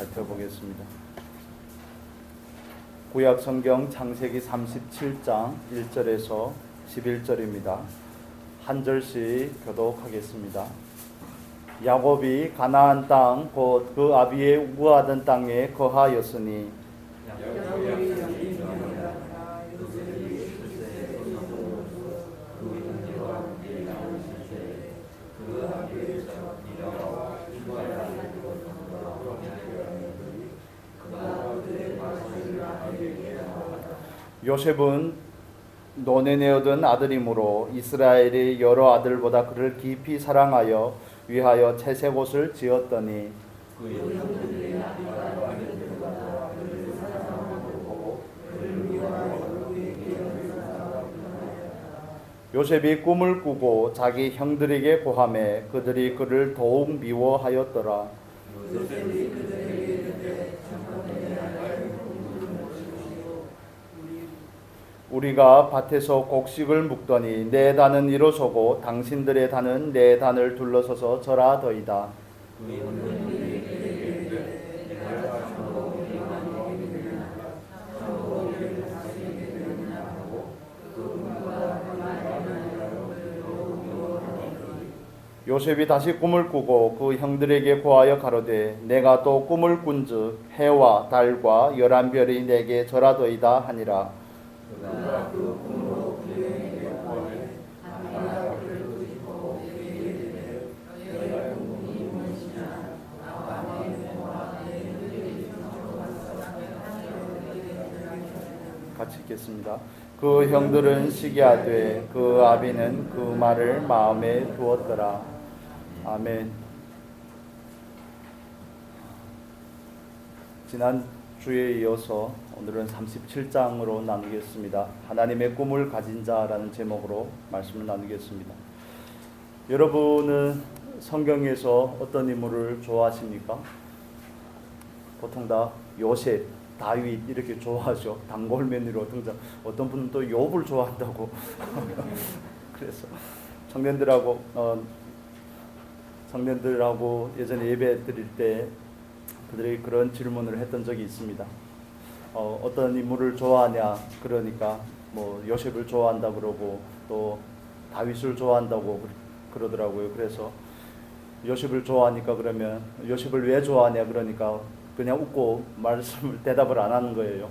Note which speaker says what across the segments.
Speaker 1: 살펴보겠습니다. 구약 성경 창세기 37장 1절에서 11절입니다. 한 절씩 교독하겠습니다. 야곱이 가나안 땅 곧 그 아비의 우거하던 땅에 거하였으니 요셉은 노년에 얻은 아들이므로 이스라엘의 여러 아들보다 그를 깊이 사랑하여 위하여 채색 옷을 지었더니 요셉이 꿈을 꾸고 자기 형들에게 고하매 그들이 그를 더욱 미워하였더라. 우리가 밭에서 곡식을 묵더니 내 단은 일어서고 당신들의 단은 내 단을 둘러서서 절하더이다. 요셉이 다시 꿈을 꾸고 그 형들에게 고하여 가로되 내가 또 꿈을 꾼즉 해와 달과 11별이 내게 절하더이다 하니라. 같이 읽겠습니다. 그 형들은 시기하되 그 아비는 그 말을 마음에 두었더라. 아멘. 지난 주에 이어서 오늘은 37장으로 나누겠습니다. 하나님의 꿈을 가진 자라는 제목으로 말씀을 나누겠습니다. 여러분은 성경에서 어떤 인물을 좋아하십니까? 보통 다 요셉, 다윗 이렇게 좋아하죠. 단골메뉴로 등장. 어떤 분은 또 욥을 좋아한다고. 그래서 청년들하고 예전에 예배 드릴 때 그들이 그런 질문을 했던 적이 있습니다. 어떤 인물을 좋아하냐? 그러니까 뭐 요셉을 좋아한다 그러고 또 다윗을 좋아한다고 그러더라고요. 그래서 요셉을 좋아하니까 그러면 요셉을 왜 좋아하냐? 그러니까 그냥 웃고 대답을 안 하는 거예요.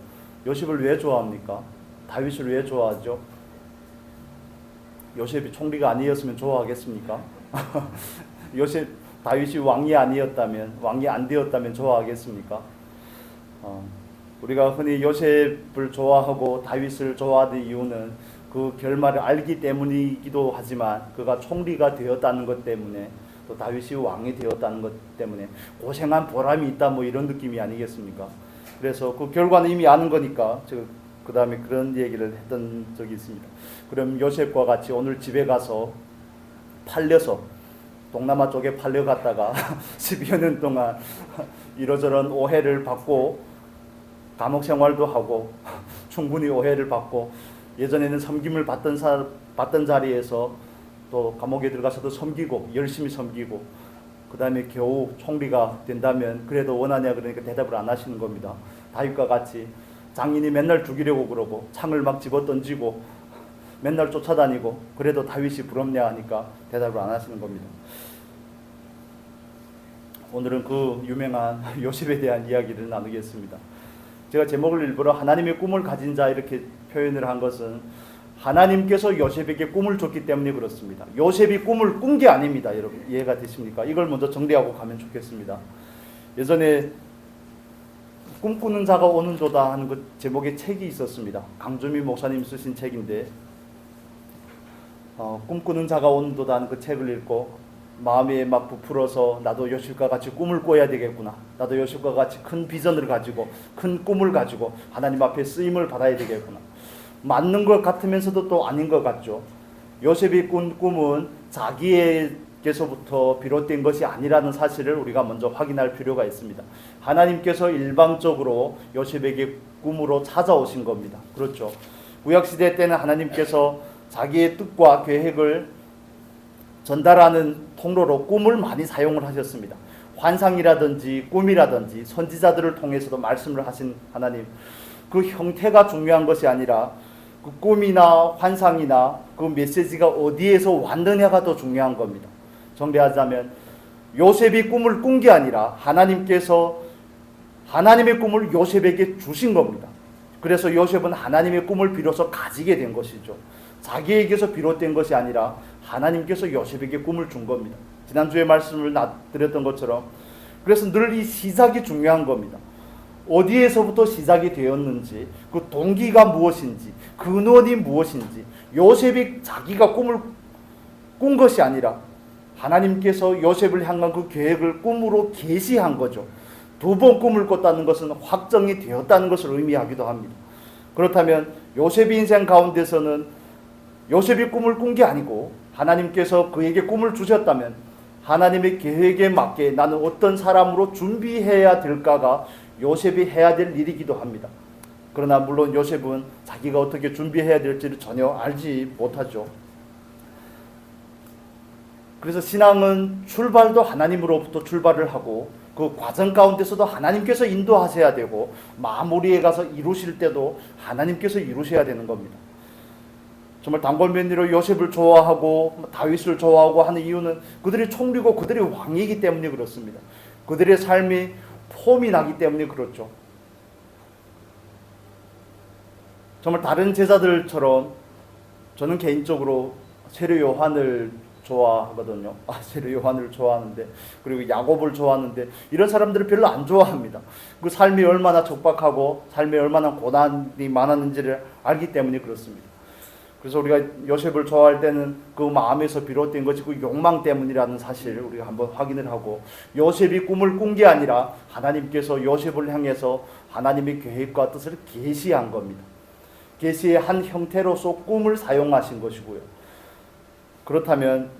Speaker 1: 요셉을 왜 좋아합니까? 다윗을 왜 좋아하죠? 요셉이 총리가 아니었으면 좋아하겠습니까? 다윗이 왕이 안 되었다면 좋아하겠습니까? 우리가 흔히 요셉을 좋아하고 다윗을 좋아하는 이유는 그 결말을 알기 때문이기도 하지만 그가 총리가 되었다는 것 때문에 또 다윗이 왕이 되었다는 것 때문에 고생한 보람이 있다 뭐 이런 느낌이 아니겠습니까? 그래서 그 결과는 이미 아는 거니까 그 다음에 그런 얘기를 했던 적이 있습니다. 그럼 요셉과 같이 오늘 집에 가서 팔려서 동남아 쪽에 팔려갔다가 10여 년 동안 이러저런 오해를 받고 감옥 생활도 하고 충분히 오해를 받고 예전에는 섬김을 받던 자리에서 또 감옥에 들어가서도 섬기고 열심히 섬기고 그 다음에 겨우 총리가 된다면 그래도 원하냐 그러니까 대답을 안 하시는 겁니다. 다윗과 같이 장인이 맨날 죽이려고 그러고 창을 막 집어던지고 맨날 쫓아다니고 그래도 다윗이 부럽냐 하니까 대답을 안 하시는 겁니다. 오늘은 그 유명한 요셉에 대한 이야기를 나누겠습니다. 제가 제목을 일부러 하나님의 꿈을 가진 자 이렇게 표현을 한 것은 하나님께서 요셉에게 꿈을 줬기 때문에 그렇습니다. 요셉이 꿈을 꾼 게 아닙니다. 여러분 이해가 되십니까? 이걸 먼저 정리하고 가면 좋겠습니다. 예전에 꿈꾸는 자가 오는도다 하는 그 제목의 책이 있었습니다. 강주미 목사님 쓰신 책인데 꿈꾸는 자가 오는도다 하는 그 책을 읽고 마음에 막 부풀어서 나도 요셉과 같이 꿈을 꿔야 되겠구나. 나도 요셉과 같이 큰 비전을 가지고 큰 꿈을 가지고 하나님 앞에 쓰임을 받아야 되겠구나. 맞는 것 같으면서도 또 아닌 것 같죠. 요셉이 꾼 꿈은 자기에게서부터 비롯된 것이 아니라는 사실을 우리가 먼저 확인할 필요가 있습니다. 하나님께서 일방적으로 요셉에게 꿈으로 찾아오신 겁니다. 그렇죠. 구약시대 때는 하나님께서 자기의 뜻과 계획을 전달하는 통로로 꿈을 많이 사용을 하셨습니다. 환상이라든지 꿈이라든지 선지자들을 통해서도 말씀을 하신 하나님, 그 형태가 중요한 것이 아니라 그 꿈이나 환상이나 그 메시지가 어디에서 왔느냐가 더 중요한 겁니다. 정리하자면 요셉이 꿈을 꾼 게 아니라 하나님께서 하나님의 꿈을 요셉에게 주신 겁니다. 그래서 요셉은 하나님의 꿈을 비로소 가지게 된 것이죠. 자기에게서 비롯된 것이 아니라 하나님께서 요셉에게 꿈을 준 겁니다. 지난주에 말씀을 드렸던 것처럼, 그래서 늘 이 시작이 중요한 겁니다. 어디에서부터 시작이 되었는지, 그 동기가 무엇인지, 근원이 무엇인지, 요셉이 자기가 꿈을 꾼 것이 아니라 하나님께서 요셉을 향한 그 계획을 꿈으로 계시한 거죠. 두 번 꿈을 꿨다는 것은 확정이 되었다는 것을 의미하기도 합니다. 그렇다면 요셉의 인생 가운데서는 요셉이 꿈을 꾼 게 아니고 하나님께서 그에게 꿈을 주셨다면 하나님의 계획에 맞게 나는 어떤 사람으로 준비해야 될까가 요셉이 해야 될 일이기도 합니다. 그러나 물론 요셉은 자기가 어떻게 준비해야 될지를 전혀 알지 못하죠. 그래서 신앙은 출발도 하나님으로부터 출발을 하고 그 과정 가운데서도 하나님께서 인도하셔야 되고 마무리에 가서 이루실 때도 하나님께서 이루셔야 되는 겁니다. 정말 단골면리로 요셉을 좋아하고 다윗을 좋아하고 하는 이유는 그들이 총리고 그들이 왕이기 때문에 그렇습니다. 그들의 삶이 폼이 나기 때문에 그렇죠. 정말 다른 제자들처럼 저는 개인적으로 세례 요한을 좋아하거든요. 세례 요한을 좋아하는데, 그리고 야곱을 좋아하는데, 이런 사람들을 별로 안 좋아합니다. 그 삶이 얼마나 척박하고 삶이 얼마나 고난이 많았는지를 알기 때문에 그렇습니다. 그래서 우리가 요셉을 좋아할 때는 그 마음에서 비롯된 것이 그 욕망 때문이라는 사실을 우리가 한번 확인을 하고, 요셉이 꿈을 꾼 게 아니라 하나님께서 요셉을 향해서 하나님의 계획과 뜻을 계시한 겁니다. 계시의 한 형태로서 꿈을 사용하신 것이고요. 그렇다면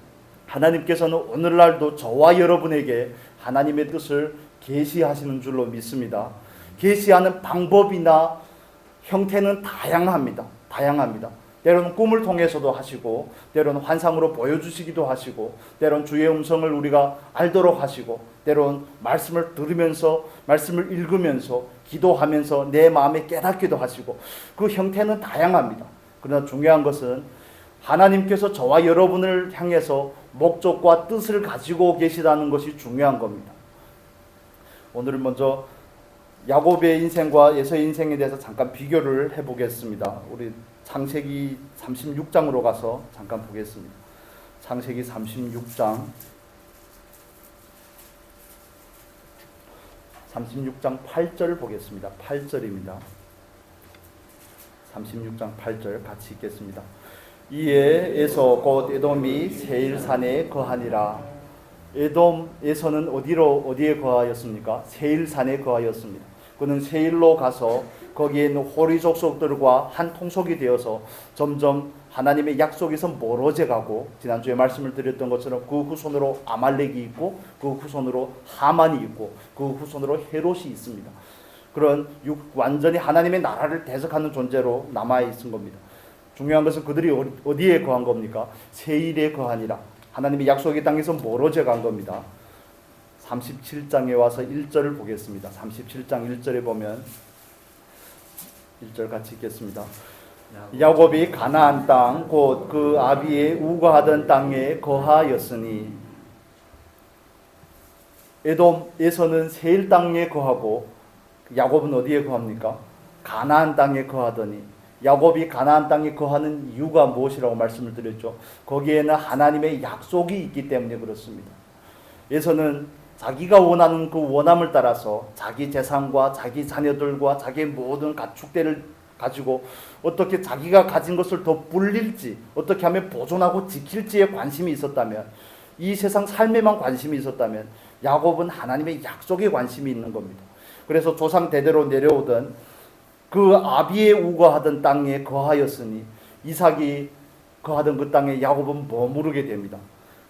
Speaker 1: 하나님께서는 오늘날도 저와 여러분에게 하나님의 뜻을 계시하시는 줄로 믿습니다. 계시하는 방법이나 형태는 다양합니다. 때로는 꿈을 통해서도 하시고, 때로는 환상으로 보여주시기도 하시고, 때로는 주의 음성을 우리가 알도록 하시고, 때로는 말씀을 들으면서, 말씀을 읽으면서, 기도하면서 내 마음에 깨닫기도 하시고, 그 형태는 다양합니다. 그러나 중요한 것은 하나님께서 저와 여러분을 향해서 목적과 뜻을 가지고 계시다는 것이 중요한 겁니다. 오늘은 먼저 야곱의 인생과 에서의 인생에 대해서 잠깐 비교를 해보겠습니다. 우리 창세기 36장으로 가서 잠깐 보겠습니다. 창세기 36장 8절 보겠습니다. 8절입니다. 36장 8절 같이 읽겠습니다. 이에 에서 곧 에돔이 세일산에 거하니라. 에돔에서는 어디에 거하였습니까? 세일산에 거하였습니다. 그는 세일로 가서 거기에 있는 호리 족속들과 한 통속이 되어서 점점 하나님의 약속에서 멀어져 가고, 지난주에 말씀을 드렸던 것처럼 그 후손으로 아말렉이 있고, 그 후손으로 하만이 있고, 그 후손으로 헤롯이 있습니다. 그런 완전히 하나님의 나라를 대적하는 존재로 남아 있은 겁니다. 중요한 것은 그들이 어디에 거한 겁니까? 세일에 거하니라. 하나님의 약속의 땅에서 멀어져 간 겁니다. 37장에 와서 1절을 보겠습니다. 37장 1절에 보면 1절 같이 읽겠습니다. 야곱이 가나안 땅 곧 그 아비의 우거하던 땅에 거하였으니, 에돔에서는 세일 땅에 거하고 야곱은 어디에 거합니까? 가나안 땅에 거하더니, 야곱이 가나안 땅에 거하는 이유가 무엇이라고 말씀을 드렸죠. 거기에는 하나님의 약속이 있기 때문에 그렇습니다. 에서는 자기가 원하는 그 원함을 따라서 자기 재산과 자기 자녀들과 자기의 모든 가축대를 가지고 어떻게 자기가 가진 것을 더 불릴지, 어떻게 하면 보존하고 지킬지에 관심이 있었다면, 이 세상 삶에만 관심이 있었다면 야곱은 하나님의 약속에 관심이 있는 겁니다. 그래서 조상 대대로 내려오던 그 아비의 우거하던 땅에 거하였으니, 이삭이 거하던 그 땅에 야곱은 머무르게 됩니다.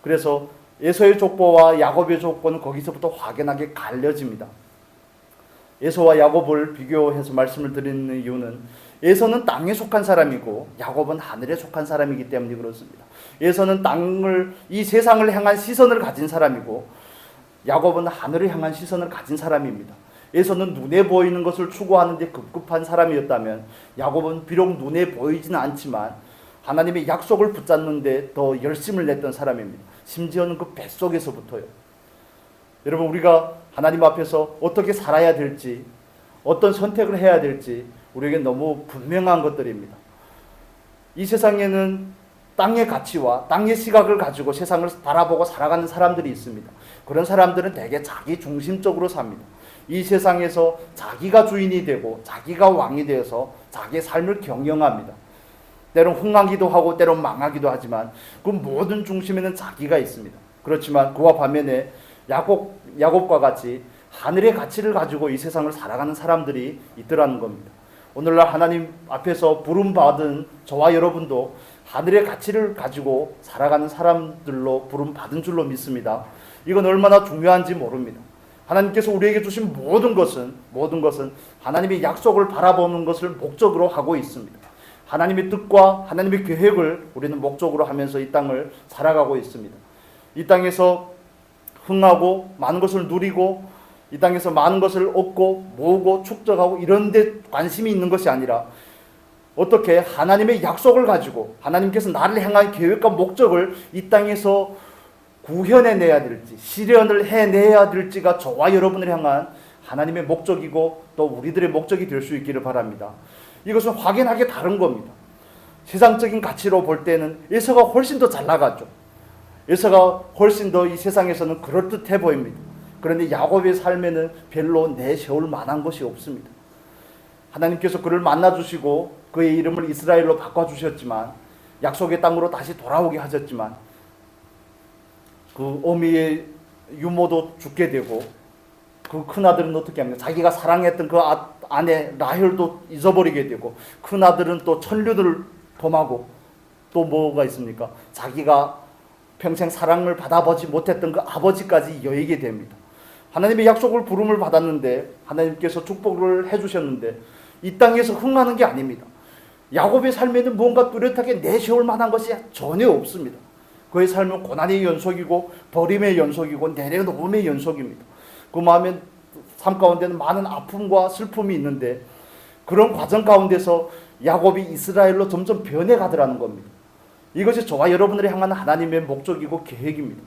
Speaker 1: 그래서 에서의 족보와 야곱의 족보는 거기서부터 확연하게 갈려집니다. 에서와 야곱을 비교해서 말씀을 드리는 이유는, 에서는 땅에 속한 사람이고 야곱은 하늘에 속한 사람이기 때문에 그렇습니다. 에서는 이 세상을 향한 시선을 가진 사람이고, 야곱은 하늘을 향한 시선을 가진 사람입니다. 에서는 눈에 보이는 것을 추구하는 데 급급한 사람이었다면 야곱은 비록 눈에 보이지는 않지만 하나님의 약속을 붙잡는 데 더 열심을 냈던 사람입니다. 심지어는 그 뱃속에서부터요. 여러분, 우리가 하나님 앞에서 어떻게 살아야 될지, 어떤 선택을 해야 될지 우리에게 너무 분명한 것들입니다. 이 세상에는 땅의 가치와 땅의 시각을 가지고 세상을 바라보고 살아가는 사람들이 있습니다. 그런 사람들은 대개 자기 중심적으로 삽니다. 이 세상에서 자기가 주인이 되고 자기가 왕이 되어서 자기의 삶을 경영합니다. 때론 흥하기도 하고 때론 망하기도 하지만 그 모든 중심에는 자기가 있습니다. 그렇지만 그와 반면에 야곱과 같이 하늘의 가치를 가지고 이 세상을 살아가는 사람들이 있더라는 겁니다. 오늘날 하나님 앞에서 부름받은 저와 여러분도 하늘의 가치를 가지고 살아가는 사람들로 부름받은 줄로 믿습니다. 이건 얼마나 중요한지 모릅니다. 하나님께서 우리에게 주신 모든 것은 하나님의 약속을 바라보는 것을 목적으로 하고 있습니다. 하나님의 뜻과 하나님의 계획을 우리는 목적으로 하면서 이 땅을 살아가고 있습니다. 이 땅에서 흥하고 많은 것을 누리고 이 땅에서 많은 것을 얻고 모으고 축적하고 이런 데 관심이 있는 것이 아니라 어떻게 하나님의 약속을 가지고 하나님께서 나를 향한 계획과 목적을 이 땅에서 구현해내야 될지 실현을 해내야 될지가 저와 여러분을 향한 하나님의 목적이고 또 우리들의 목적이 될 수 있기를 바랍니다. 이것은 확연하게 다른 겁니다. 세상적인 가치로 볼 때는 에서가 훨씬 더 잘 나가죠. 에서가 훨씬 더 이 세상에서는 그럴듯해 보입니다. 그런데 야곱의 삶에는 별로 내세울 만한 것이 없습니다. 하나님께서 그를 만나주시고 그의 이름을 이스라엘로 바꿔주셨지만 약속의 땅으로 다시 돌아오게 하셨지만 그 어미의 유모도 죽게 되고 그 큰아들은 어떻게 합니까? 자기가 사랑했던 그 아내 라헬도 잊어버리게 되고 큰아들은 또 천류들을 범하고 또 뭐가 있습니까? 자기가 평생 사랑을 받아보지 못했던 그 아버지까지 여의게 됩니다. 하나님의 약속을 부름을 받았는데 하나님께서 축복을 해주셨는데 이 땅에서 흥하는 게 아닙니다. 야곱의 삶에는 뭔가 뚜렷하게 내세울 만한 것이 전혀 없습니다. 그의 삶은 고난의 연속이고 버림의 연속이고 내려놓음의 연속입니다. 그 마음에 삶 가운데는 많은 아픔과 슬픔이 있는데 그런 과정 가운데서 야곱이 이스라엘로 점점 변해가더라는 겁니다. 이것이 저와 여러분을 향한 하나님의 목적이고 계획입니다.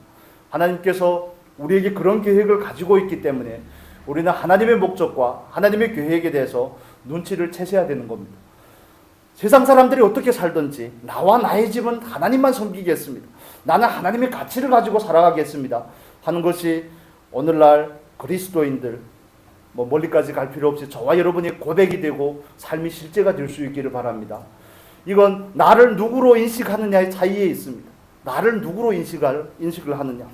Speaker 1: 하나님께서 우리에게 그런 계획을 가지고 있기 때문에 우리는 하나님의 목적과 하나님의 계획에 대해서 눈치를 채셔야 되는 겁니다. 세상 사람들이 어떻게 살든지 나와 나의 집은 하나님만 섬기겠습니다. 나는 하나님의 가치를 가지고 살아가겠습니다 하는 것이 오늘날 그리스도인들 멀리까지 갈 필요 없이 저와 여러분의 고백이 되고 삶이 실제가 될 수 있기를 바랍니다. 이건 나를 누구로 인식하느냐의 차이에 있습니다. 나를 누구로 인식을 하느냐.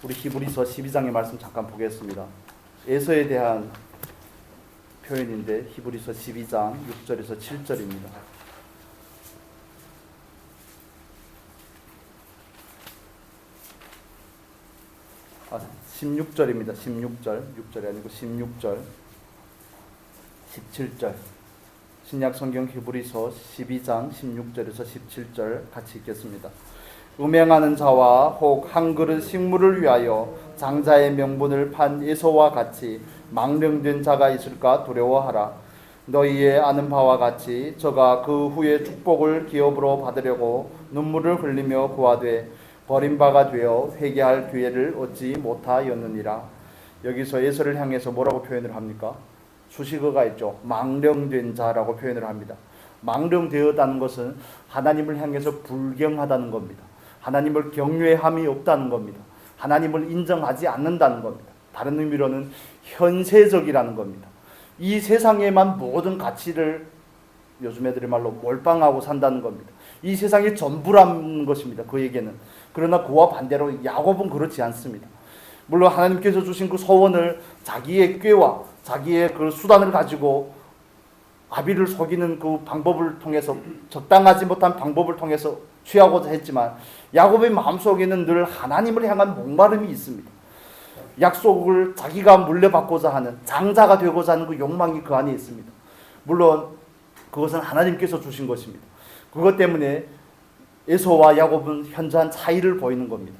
Speaker 1: 우리 히브리서 12장의 말씀 잠깐 보겠습니다. 에서에 대한 표현인데 히브리서 12장 6절에서 7절입니다. 16절입니다. 16절, 6절이 아니고 16절, 17절. 신약 성경 히브리서 12장 16절에서 17절 같이 읽겠습니다. 음행하는 자와 혹 한 그릇 식물을 위하여 장자의 명분을 판 에서와 같이 망령된 자가 있을까 두려워하라. 너희의 아는 바와 같이 저가 그 후에 축복을 기업으로 받으려고 눈물을 흘리며 구하되 버림바가 되어 회개할 기회를 얻지 못하였느니라. 여기서 에서를 향해서 뭐라고 표현을 합니까? 수식어가 있죠. 망령된 자라고 표현을 합니다. 망령되었다는 것은 하나님을 향해서 불경하다는 겁니다. 하나님을 경외함이 없다는 겁니다. 하나님을 인정하지 않는다는 겁니다. 다른 의미로는 현세적이라는 겁니다. 이 세상에만 모든 가치를 요즘 애들의 말로 몰빵하고 산다는 겁니다. 이 세상이 전부라는 것입니다. 그에게는. 그러나 그와 반대로 야곱은 그렇지 않습니다. 물론 하나님께서 주신 그 소원을 자기의 꾀와 자기의 그 수단을 가지고 아비를 속이는 그 방법을 통해서 적당하지 못한 방법을 통해서 취하고자 했지만 야곱의 마음속에는 늘 하나님을 향한 목마름이 있습니다. 약속을 자기가 물려받고자 하는 장자가 되고자 하는 그 욕망이 그 안에 있습니다. 물론 그것은 하나님께서 주신 것입니다. 그것 때문에 에서와 야곱은 현저한 차이를 보이는 겁니다.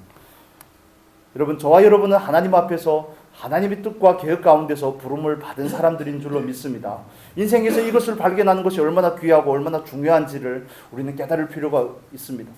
Speaker 1: 여러분, 저와 여러분은 하나님 앞에서 하나님의 뜻과 계획 가운데서 부름을 받은 사람들인 줄로 믿습니다. 인생에서 이것을 발견하는 것이 얼마나 귀하고 얼마나 중요한지를 우리는 깨달을 필요가 있습니다.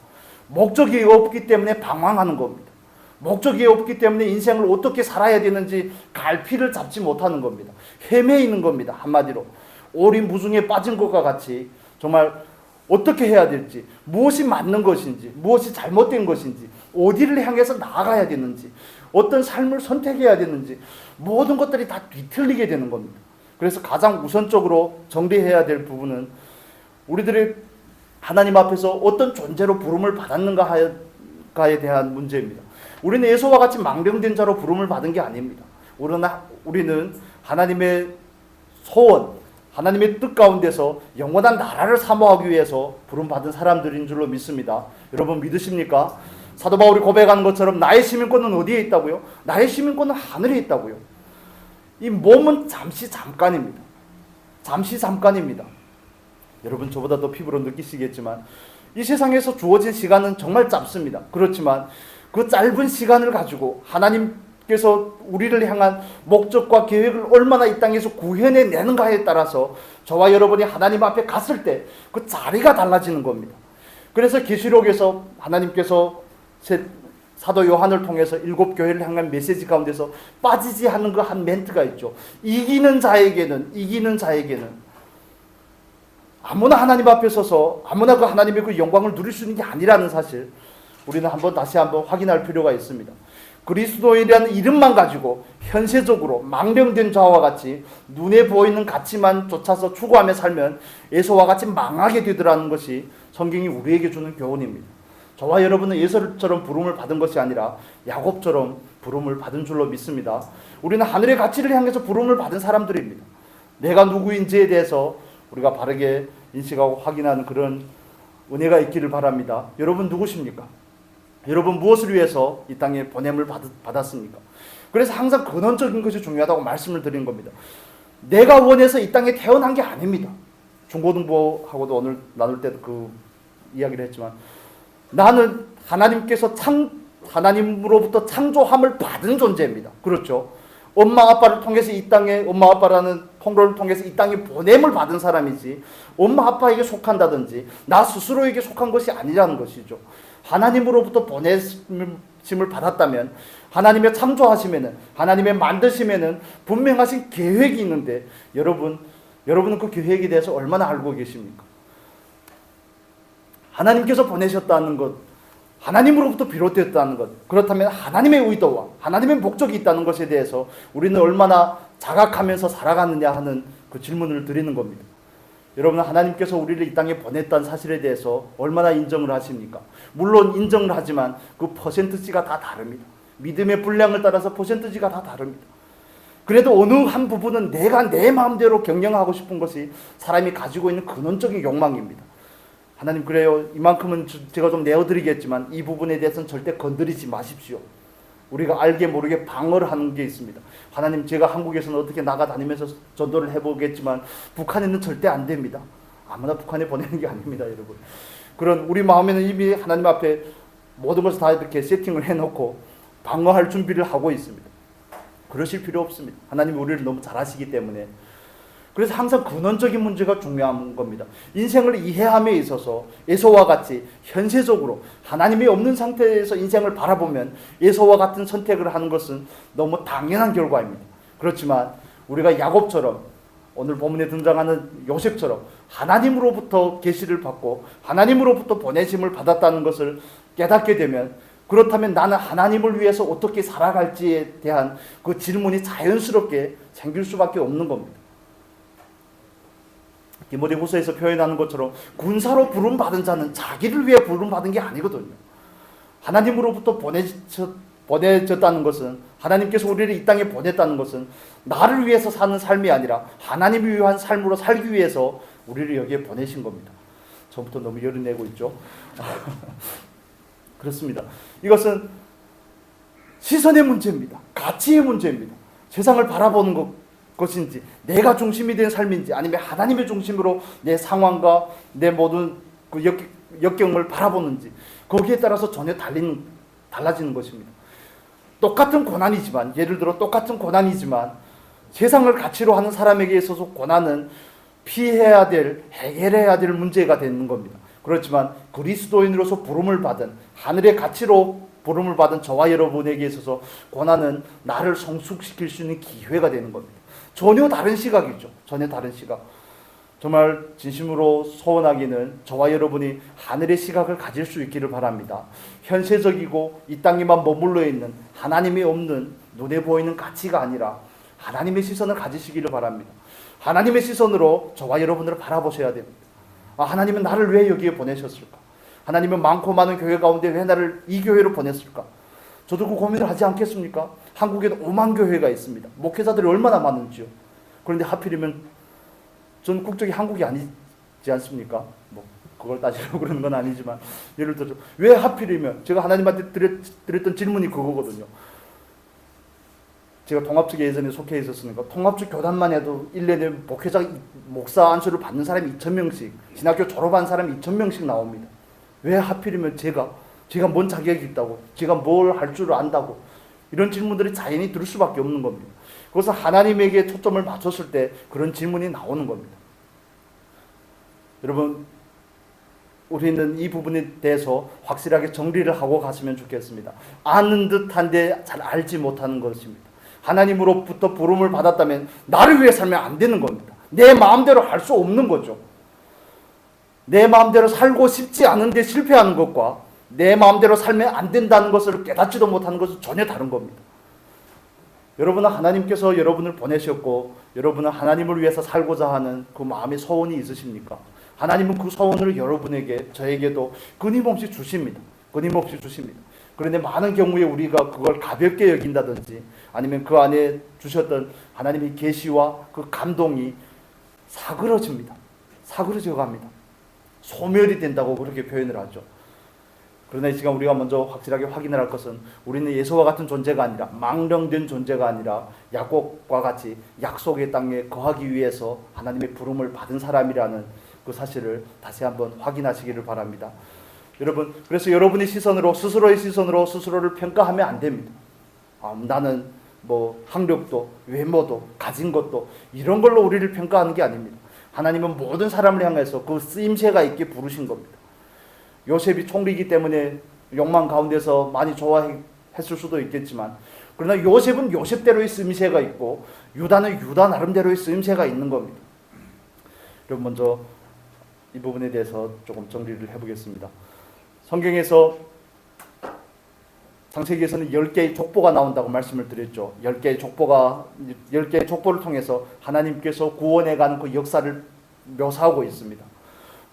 Speaker 1: 목적이 없기 때문에 방황하는 겁니다. 목적이 없기 때문에 인생을 어떻게 살아야 되는지 갈피를 잡지 못하는 겁니다. 헤매이는 겁니다. 한마디로 오리무중에 빠진 것과 같이 정말 어떻게 해야 될지, 무엇이 맞는 것인지, 무엇이 잘못된 것인지, 어디를 향해서 나아가야 되는지, 어떤 삶을 선택해야 되는지, 모든 것들이 다 뒤틀리게 되는 겁니다. 그래서 가장 우선적으로 정리해야 될 부분은 우리들이 하나님 앞에서 어떤 존재로 부름을 받았는가에 대한 문제입니다. 우리는 에서와 같이 망령된 자로 부름을 받은 게 아닙니다. 우리는 하나님의 소원, 하나님의 뜻 가운데서 영원한 나라를 사모하기 위해서 부름받은 사람들인 줄로 믿습니다. 여러분 믿으십니까? 사도 바울이 고백하는 것처럼 나의 시민권은 어디에 있다고요? 나의 시민권은 하늘에 있다고요. 이 몸은 잠시 잠깐입니다. 잠시 잠깐입니다. 여러분 저보다 더 피부로 느끼시겠지만 이 세상에서 주어진 시간은 정말 짧습니다. 그렇지만 그 짧은 시간을 가지고 하나님께서 우리를 향한 목적과 계획을 얼마나 이 땅에서 구현해내는가에 따라서 저와 여러분이 하나님 앞에 갔을 때 그 자리가 달라지는 겁니다. 그래서 계시록에서 하나님께서 사도 요한을 통해서 7교회를 향한 메시지 가운데서 빠지지 않는 그 한 멘트가 있죠. 이기는 자에게는 아무나 하나님 앞에 서서 아무나 그 하나님의 그 영광을 누릴 수 있는 게 아니라는 사실, 우리는 다시 한번 확인할 필요가 있습니다. 그리스도인이라는 이름만 가지고 현세적으로 망령된 자와 같이 눈에 보이는 가치만 쫓아서 추구하며 살면 에서와 같이 망하게 되더라는 것이 성경이 우리에게 주는 교훈입니다. 저와 여러분은 에서처럼 부름을 받은 것이 아니라 야곱처럼 부름을 받은 줄로 믿습니다. 우리는 하늘의 가치를 향해서 부름을 받은 사람들입니다. 내가 누구인지에 대해서 우리가 바르게 인식하고 확인하는 그런 은혜가 있기를 바랍니다. 여러분 누구십니까? 여러분 무엇을 위해서 이 땅에 보냄을 받았습니까? 그래서 항상 근원적인 것이 중요하다고 말씀을 드린 겁니다. 내가 원해서 이 땅에 태어난 게 아닙니다. 중고등부하고도 오늘 나눌 때도 그 이야기를 했지만 나는 하나님으로부터 창조함을 받은 존재입니다. 그렇죠? 엄마 아빠를 통해서 이 땅에, 엄마 아빠라는 통로를 통해서 이 땅에 보냄을 받은 사람이지 엄마 아빠에게 속한다든지 나 스스로에게 속한 것이 아니라는 것이죠. 하나님으로부터 보내심을 받았다면, 하나님의 창조하심에는, 하나님의 만드심에는 분명하신 계획이 있는데 여러분은 그 계획에 대해서 얼마나 알고 계십니까? 하나님께서 보내셨다는 것, 하나님으로부터 비롯되었다는 것, 그렇다면 하나님의 의도와 하나님의 목적이 있다는 것에 대해서 우리는 얼마나 자각하면서 살아가느냐 하는 그 질문을 드리는 겁니다. 여러분, 하나님께서 우리를 이 땅에 보냈다는 사실에 대해서 얼마나 인정을 하십니까? 물론 인정을 하지만 그 퍼센트지가 다 다릅니다. 믿음의 분량을 따라서 퍼센트지가 다 다릅니다. 그래도 어느 한 부분은 내가 내 마음대로 경영하고 싶은 것이 사람이 가지고 있는 근원적인 욕망입니다. 하나님, 그래요, 이만큼은 제가 좀 내어드리겠지만 이 부분에 대해서는 절대 건드리지 마십시오. 우리가 알게 모르게 방어를 하는 게 있습니다. 하나님, 제가 한국에서는 어떻게 나가다니면서 전도를 해보겠지만 북한에는 절대 안 됩니다. 아무나 북한에 보내는 게 아닙니다, 여러분. 그런 우리 마음에는 이미 하나님 앞에 모든 것을 다 이렇게 세팅을 해놓고 방어할 준비를 하고 있습니다. 그러실 필요 없습니다. 하나님이 우리를 너무 잘 아시기 때문에. 그래서 항상 근원적인 문제가 중요한 겁니다. 인생을 이해함에 있어서 에서와 같이 현세적으로 하나님이 없는 상태에서 인생을 바라보면 에서와 같은 선택을 하는 것은 너무 당연한 결과입니다. 그렇지만 우리가 야곱처럼, 오늘 본문에 등장하는 요셉처럼 하나님으로부터 계시를 받고 하나님으로부터 보내심을 받았다는 것을 깨닫게 되면, 그렇다면 나는 하나님을 위해서 어떻게 살아갈지에 대한 그 질문이 자연스럽게 생길 수밖에 없는 겁니다. 디모데후서에서 표현하는 것처럼 군사로 부름받은 자는 자기를 위해 부름받은 게 아니거든요. 하나님으로부터 보내졌다는 것은, 하나님께서 우리를 이 땅에 보냈다는 것은 나를 위해서 사는 삶이 아니라 하나님을 위한 삶으로 살기 위해서 우리를 여기에 보내신 겁니다. 처음부터 너무 열을 내고 있죠. 그렇습니다. 이것은 시선의 문제입니다. 가치의 문제입니다. 세상을 바라보는 것인지, 내가 중심이 된 삶인지, 아니면 하나님의 중심으로 내 상황과 내 모든 그 역경을 바라보는지, 거기에 따라서 전혀 달라지는 것입니다. 똑같은 고난이지만, 예를 들어 똑같은 고난이지만 세상을 가치로 하는 사람에게 있어서 고난은 피해야 될, 해결해야 될 문제가 되는 겁니다. 그렇지만 그리스도인으로서 부름을 받은, 하늘의 가치로 부름을 받은 저와 여러분에게 있어서 고난은 나를 성숙시킬 수 있는 기회가 되는 겁니다. 전혀 다른 시각이죠. 전혀 다른 시각. 정말 진심으로 소원하기는 저와 여러분이 하늘의 시각을 가질 수 있기를 바랍니다. 현세적이고 이 땅에만 머물러 있는, 하나님이 없는 눈에 보이는 가치가 아니라 하나님의 시선을 가지시기를 바랍니다. 하나님의 시선으로 저와 여러분을 바라보셔야 됩니다. 하나님은 나를 왜 여기에 보내셨을까? 하나님은 많고 많은 교회 가운데 왜 나를 이 교회로 보냈을까? 저도 그 고민을 하지 않겠습니까? 한국에는 5만 교회가 있습니다. 목회자들이 얼마나 많은지요. 그런데 하필이면 전 국적이 한국이 아니지 않습니까? 뭐 그걸 따지려고 그러는 건 아니지만, 예를 들어서 왜 하필이면, 제가 하나님한테 드렸던 질문이 그거거든요. 제가 통합측에 예전에 속해 있었으니까 통합측 교단만 해도 1년에 목사 안수를 받는 사람이 2,000명씩, 신학교 졸업한 사람이 2,000명씩 나옵니다. 왜 하필이면 제가 뭔 자격이 있다고, 제가 뭘 할 줄 안다고, 이런 질문들이 자연히 들 수밖에 없는 겁니다. 그래서 하나님에게 초점을 맞췄을 때 그런 질문이 나오는 겁니다. 여러분, 우리는 이 부분에 대해서 확실하게 정리를 하고 갔으면 좋겠습니다. 아는 듯한데 잘 알지 못하는 것입니다. 하나님으로부터 부름을 받았다면 나를 위해 살면 안 되는 겁니다. 내 마음대로 할 수 없는 거죠. 내 마음대로 살고 싶지 않은데 실패하는 것과 내 마음대로 살면 안 된다는 것을 깨닫지도 못하는 것은 전혀 다른 겁니다. 여러분은 하나님께서 여러분을 보내셨고 여러분은 하나님을 위해서 살고자 하는 그 마음의 소원이 있으십니까? 하나님은 그 소원을 여러분에게, 저에게도 끊임없이 주십니다. 끊임없이 주십니다. 그런데 많은 경우에 우리가 그걸 가볍게 여긴다든지 아니면 그 안에 주셨던 하나님의 계시와 그 감동이 사그러집니다. 사그러져 갑니다. 소멸이 된다고 그렇게 표현을 하죠. 그러나 이 시간 우리가 먼저 확실하게 확인을 할 것은, 우리는 예수와 같은 존재가 아니라, 망령된 존재가 아니라 야곱과 같이 약속의 땅에 거하기 위해서 하나님의 부름을 받은 사람이라는 그 사실을 다시 한번 확인하시기를 바랍니다. 여러분, 그래서 여러분의 시선으로, 스스로의 시선으로 스스로를 평가하면 안 됩니다. 나는 뭐 학력도 외모도 가진 것도 이런 걸로 우리를 평가하는 게 아닙니다. 하나님은 모든 사람을 향해서 그 쓰임새가 있게 부르신 겁니다. 요셉이 총리이기 때문에 욕망 가운데서 많이 좋아했을 수도 있겠지만, 그러나 요셉은 요셉대로의 쓰임새가 있고 유다는 유다 나름대로의 쓰임새가 있는 겁니다. 그럼 먼저 이 부분에 대해서 조금 정리를 해보겠습니다. 성경에서 창세기에서는 10개의 족보가 나온다고 말씀을 드렸죠. 10개의 족보를 통해서 하나님께서 구원해가는 그 역사를 묘사하고 있습니다.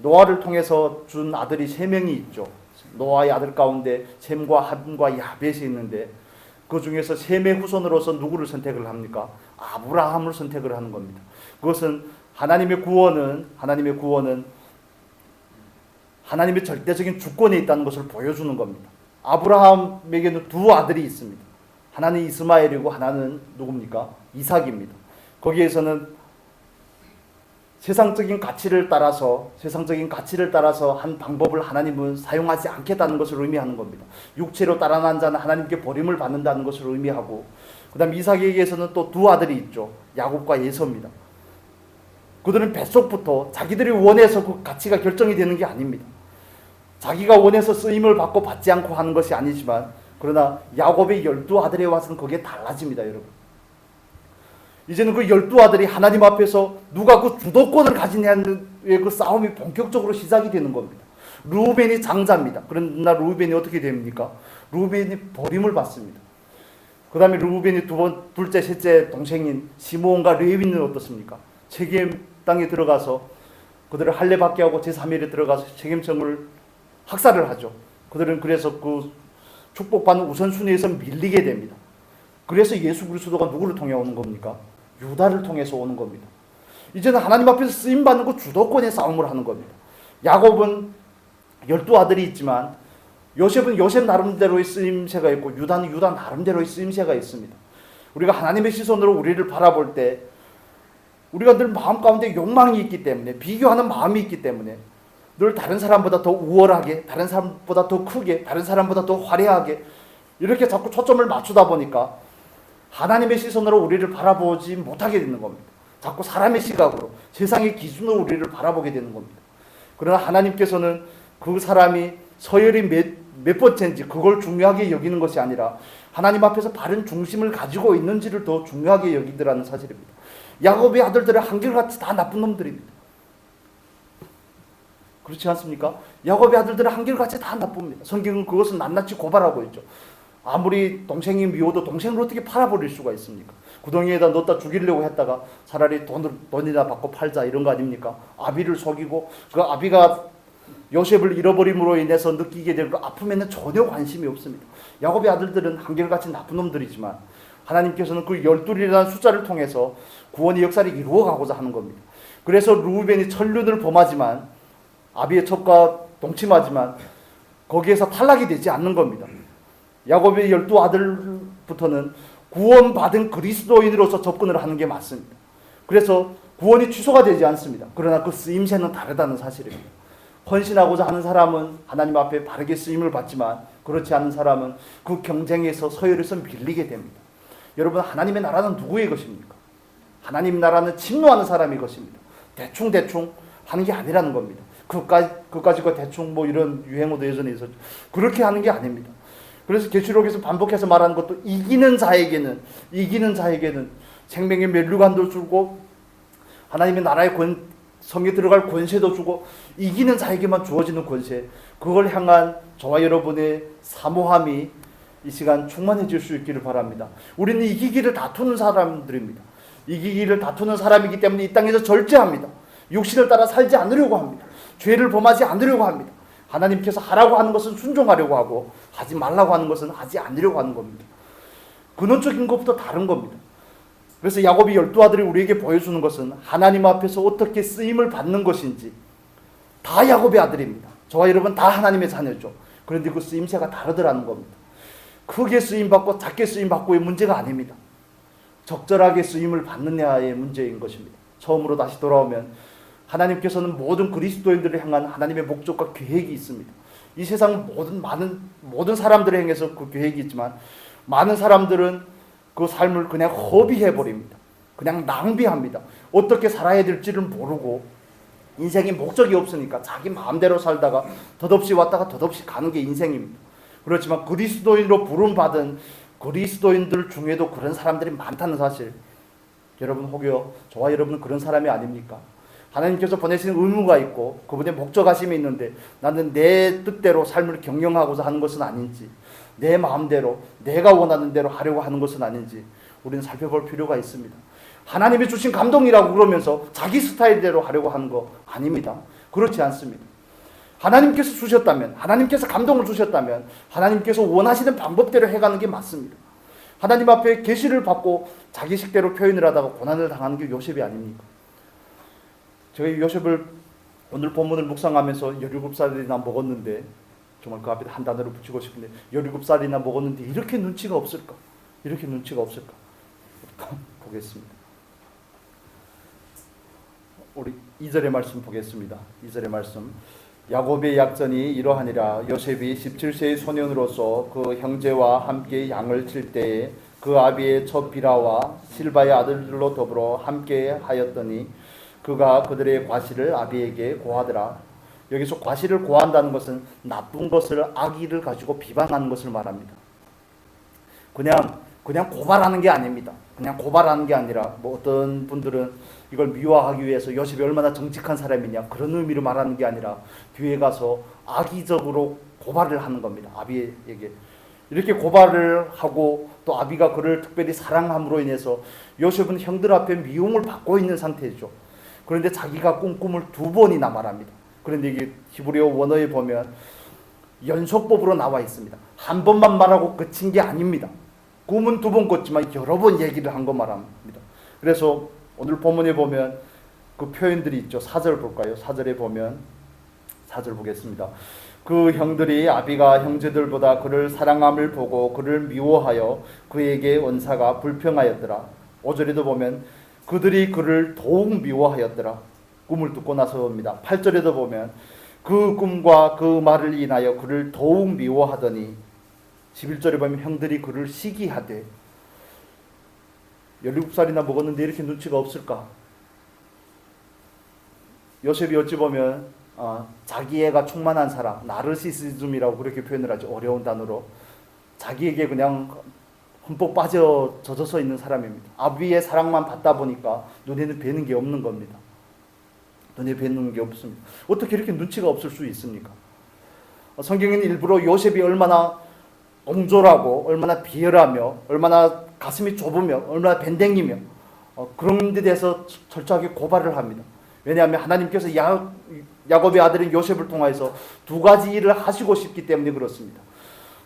Speaker 1: 노아를 통해서 준 아들이 3명이 있죠. 노아의 아들 가운데 셈과 함과 야벳이 있는데, 그 중에서 셈의 후손으로서 누구를 선택을 합니까? 아브라함을 선택을 하는 겁니다. 그것은 하나님의 구원은 하나님의 절대적인 주권에 있다는 것을 보여주는 겁니다. 아브라함에게는 2 아들이 있습니다. 하나는 이스마엘이고 하나는 누굽니까? 이삭입니다. 거기에서는 세상적인 가치를 따라서 한 방법을 하나님은 사용하지 않겠다는 것을 의미하는 겁니다. 육체로 따라난 자는 하나님께 버림을 받는다는 것을 의미하고, 그 다음 이삭에게서는 또 2 아들이 있죠. 야곱과 에서입니다. 그들은 뱃속부터 자기들이 원해서 그 가치가 결정이 되는 게 아닙니다. 자기가 원해서 쓰임을 받고 받지 않고 하는 것이 아니지만, 그러나 야곱의 12아들에 와서는 그게 달라집니다. 여러분, 이제는 그 12아들이 하나님 앞에서 누가 그 주도권을 가지냐는 그 싸움이 본격적으로 시작이 되는 겁니다. 루벤이 장자입니다. 그러나 루벤이 어떻게 됩니까? 루벤이 버림을 받습니다. 그 다음에 루벤이 둘째, 셋째 동생인 시므온과 레위는 어떻습니까? 세겜 땅에 들어가서 그들을 할례받게 하고 제3일에 들어가서 세겜성을 학살을 하죠. 그들은 그래서 그 축복받는 우선순위에서 밀리게 됩니다. 그래서 예수 그리스도가 누구를 통해 오는 겁니까? 유다를 통해서 오는 겁니다. 이제는 하나님 앞에서 쓰임받는 그 주도권의 싸움을 하는 겁니다. 야곱은 12아들이 있지만 요셉은 요셉 나름대로의 쓰임새가 있고 유다는 유다 나름대로의 쓰임새가 있습니다. 우리가 하나님의 시선으로 우리를 바라볼 때 우리가 늘 마음 가운데 욕망이 있기 때문에, 비교하는 마음이 있기 때문에 늘 다른 사람보다 더 우월하게, 다른 사람보다 더 크게, 다른 사람보다 더 화려하게, 이렇게 자꾸 초점을 맞추다 보니까 하나님의 시선으로 우리를 바라보지 못하게 되는 겁니다. 자꾸 사람의 시각으로, 세상의 기준으로 우리를 바라보게 되는 겁니다. 그러나 하나님께서는 그 사람이 서열이 몇 번째인지 그걸 중요하게 여기는 것이 아니라 하나님 앞에서 바른 중심을 가지고 있는지를 더 중요하게 여기더라는 사실입니다. 야곱의 아들들은 한결같이 다 나쁜 놈들입니다. 그렇지 않습니까? 야곱의 아들들은 한결같이 다 나쁩니다. 성경은 그것은 낱낱이 고발하고 있죠. 아무리 동생이 미워도 동생을 어떻게 팔아버릴 수가 있습니까? 구덩이에다 넣었다 죽이려고 했다가 차라리 돈이나 받고 팔자 이런 거 아닙니까? 아비를 속이고 그 아비가 요셉을 잃어버림으로 인해서 느끼게 될 그 아픔에는 전혀 관심이 없습니다. 야곱의 아들들은 한결같이 나쁜 놈들이지만 하나님께서는 그 12이라는 숫자를 통해서 구원의 역사를 이루어가고자 하는 겁니다. 그래서 르우벤이 천륜을 범하지만 아비의 첩과 동침하지만 거기에서 탈락이 되지 않는 겁니다. 야곱의 12아들부터는 구원받은 그리스도인으로서 접근을 하는 게 맞습니다. 그래서 구원이 취소가 되지 않습니다. 그러나 그 쓰임새는 다르다는 사실입니다. 헌신하고자 하는 사람은 하나님 앞에 바르게 쓰임을 받지만 그렇지 않은 사람은 그 경쟁에서 서열에서 밀리게 됩니다. 여러분, 하나님의 나라는 누구의 것입니까? 하나님 나라는 침노하는 사람의 것입니다. 대충 하는 게 아니라는 겁니다. 그까짓거 대충 뭐 이런 유행어도 예전에 있었죠. 그렇게 하는 게 아닙니다. 그래서 계시록에서 반복해서 말하는 것도 이기는 자에게는 생명의 면류관도 주고 하나님의 나라의 성에 들어갈 권세도 주고 이기는 자에게만 주어지는 권세, 그걸 향한 저와 여러분의 사모함이 이 시간 충만해질 수 있기를 바랍니다. 우리는 이기기를 다투는 사람들입니다. 이기기를 다투는 사람이기 때문에 이 땅에서 절제합니다. 육신을 따라 살지 않으려고 합니다. 죄를 범하지 않으려고 합니다. 하나님께서 하라고 하는 것은 순종하려고 하고 하지 말라고 하는 것은 하지 않으려고 하는 겁니다. 근원적인 것부터 다른 겁니다. 그래서 야곱이 12아들이 우리에게 보여주는 것은 하나님 앞에서 어떻게 쓰임을 받는 것인지, 다 야곱의 아들입니다. 저와 여러분 다 하나님의 자녀죠. 그런데 그 쓰임새가 다르더라는 겁니다. 크게 쓰임받고 작게 쓰임받고의 문제가 아닙니다. 적절하게 쓰임을 받느냐의 문제인 것입니다. 처음으로 다시 돌아오면 하나님께서는 모든 그리스도인들을 향한 하나님의 목적과 계획이 있습니다. 이 세상 모든 사람들을 향해서 그 계획이 있지만 많은 사람들은 그 삶을 그냥 허비해버립니다. 그냥 낭비합니다. 어떻게 살아야 될지를 모르고 인생에 목적이 없으니까 자기 마음대로 살다가 덧없이 왔다가 덧없이 가는 게 인생입니다. 그렇지만 그리스도인으로 부름받은 그리스도인들 중에도 그런 사람들이 많다는 사실, 여러분 혹여 저와 여러분은 그런 사람이 아닙니까? 하나님께서 보내신 의무가 있고 그분의 목적하심이 있는데 나는 내 뜻대로 삶을 경영하고자 하는 것은 아닌지, 내 마음대로 내가 원하는 대로 하려고 하는 것은 아닌지 우리는 살펴볼 필요가 있습니다. 하나님이 주신 감동이라고 그러면서 자기 스타일대로 하려고 하는 거 아닙니다. 그렇지 않습니다. 하나님께서 주셨다면, 하나님께서 감동을 주셨다면 하나님께서 원하시는 방법대로 해가는 게 맞습니다. 하나님 앞에 계시를 받고 자기 식대로 표현을 하다가 고난을 당하는 게 요셉이 아닙니까? 제가 요셉을 오늘 본문을 묵상하면서 17살이나 먹었는데, 정말 그 앞에 한 단어를 붙이고 싶은데 17살이나 먹었는데 이렇게 눈치가 없을까? 이렇게 눈치가 없을까? 보겠습니다. 우리 2절의 말씀 보겠습니다. 2절의 말씀. 야곱의 약전이 이러하니라. 요셉이 17세의 소년으로서 그 형제와 함께 양을 칠 때에 그 아비의 첫 비라와 실바의 아들들로 더불어 함께 하였더니 그가 그들의 과실을 아비에게 고하더라. 여기서 과실을 고한다는 것은 나쁜 것을, 악의를 가지고 비방하는 것을 말합니다. 그냥 고발하는 게 아닙니다. 그냥 고발하는 게 아니라 뭐 어떤 분들은 이걸 미화하기 위해서 요셉이 얼마나 정직한 사람이냐 그런 의미로 말하는 게 아니라 뒤에 가서 악의적으로 고발을 하는 겁니다. 아비에게 이렇게 고발을 하고 또 아비가 그를 특별히 사랑함으로 인해서 요셉은 형들 앞에 미움을 받고 있는 상태죠. 그런데 자기가 꾼 꿈을 2번이나 말합니다. 그런데 이게 히브리어 원어에 보면 연속법으로 나와 있습니다. 한 번만 말하고 그친 게 아닙니다. 꿈은 2번 꿨지만 여러 번 얘기를 한 거 말합니다. 그래서 오늘 본문에 보면 그 표현들이 있죠. 4절 볼까요? 4절에 보면 4절 보겠습니다. 그 형들이 아비가 형제들보다 그를 사랑함을 보고 그를 미워하여 그에게 원사가 불평하였더라. 5절에도 보면 그들이 그를 더욱 미워하였더라. 꿈을 듣고 나서입니다. 8절에도 보면 그 꿈과 그 말을 인하여 그를 더욱 미워하더니 11절에 보면 형들이 그를 시기하되 17살이나 먹었는데 이렇게 눈치가 없을까? 요셉이 어찌 보면 자기애가 충만한 사람, 나르시시즘이라고 그렇게 표현을 하죠. 어려운 단어로. 자기에게 그냥 흠뻑 빠져 젖어서 있는 사람입니다. 아비의 사랑만 받다 보니까 눈에는 뵈는 게 없는 겁니다. 눈에 뵈는 게 없습니다. 어떻게 이렇게 눈치가 없을 수 있습니까? 성경은 일부러 요셉이 얼마나 옹졸하고 얼마나 비열하며 얼마나 가슴이 좁으며 얼마나 밴댕이며 그런 데 대해서 철저하게 고발을 합니다. 왜냐하면 하나님께서 야곱의 아들인 요셉을 통해서 두 가지 일을 하시고 싶기 때문에 그렇습니다.